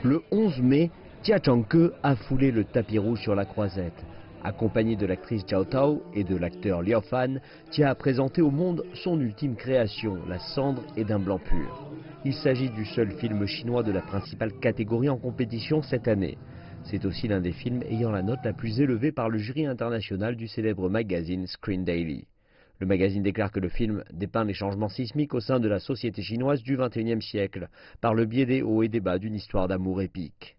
Le 11 mai, Tia Chang-ke a foulé le tapis rouge sur la Croisette. Accompagnée de l'actrice Zhao Tao et de l'acteur Liu Fan, Tia a présenté au monde son ultime création, La cendre est d'un blanc pur. Il s'agit du seul film chinois de la principale catégorie en compétition cette année. C'est aussi l'un des films ayant la note la plus élevée par le jury international du célèbre magazine Screen Daily. Le magazine déclare que le film dépeint les changements sismiques au sein de la société chinoise du XXIe siècle, par le biais des hauts et des bas d'une histoire d'amour épique.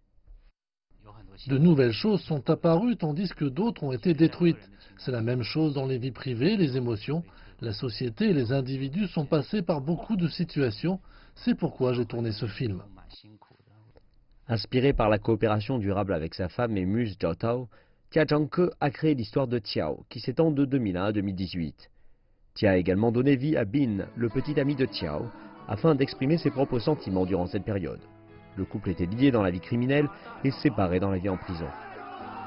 De nouvelles choses sont apparues tandis que d'autres ont été détruites. C'est la même chose dans les vies privées, les émotions. La société et les individus sont passés par beaucoup de situations. C'est pourquoi j'ai tourné ce film. Inspiré par la coopération durable avec sa femme et muse Zhao Tao, Tia Chang-ke a créé l'histoire de Tiao, qui s'étend de 2001 à 2018. Tia a également donné vie à Bin, le petit ami de Tiao, afin d'exprimer ses propres sentiments durant cette période. Le couple était lié dans la vie criminelle et séparé dans la vie en prison.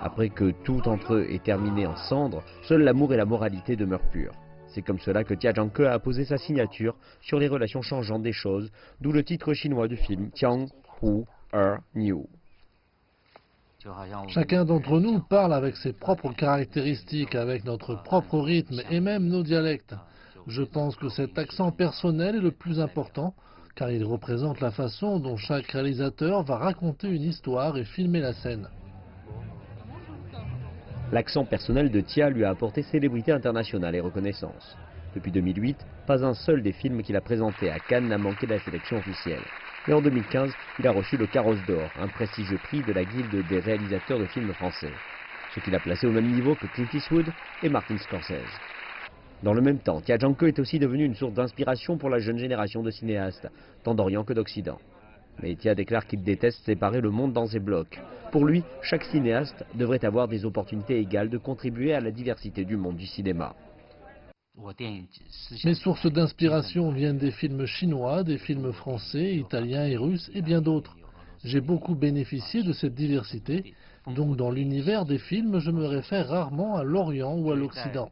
Après que tout entre eux est terminé en cendres, seul l'amour et la moralité demeurent purs. C'est comme cela que Tia Chang-ke a posé sa signature sur les relations changeantes des choses, d'où le titre chinois du film Tiang Hu Er Niu. Chacun d'entre nous parle avec ses propres caractéristiques, avec notre propre rythme et même nos dialectes. Je pense que cet accent personnel est le plus important, car il représente la façon dont chaque réalisateur va raconter une histoire et filmer la scène. L'accent personnel de Tia lui a apporté célébrité internationale et reconnaissance. Depuis 2008, pas un seul des films qu'il a présentés à Cannes n'a manqué de la sélection officielle. Et en 2015, il a reçu le Carrosse d'Or, un prestigieux prix de la Guilde des réalisateurs de films français, ce qui l'a placé au même niveau que Clint Eastwood et Martin Scorsese. Dans le même temps, Tia Chang-ke est aussi devenu une source d'inspiration pour la jeune génération de cinéastes, tant d'Orient que d'Occident. Mais Tia déclare qu'il déteste séparer le monde dans ses blocs. Pour lui, chaque cinéaste devrait avoir des opportunités égales de contribuer à la diversité du monde du cinéma. Mes sources d'inspiration viennent des films chinois, des films français, italiens et russes et bien d'autres. J'ai beaucoup bénéficié de cette diversité, donc dans l'univers des films, je me réfère rarement à l'Orient ou à l'Occident.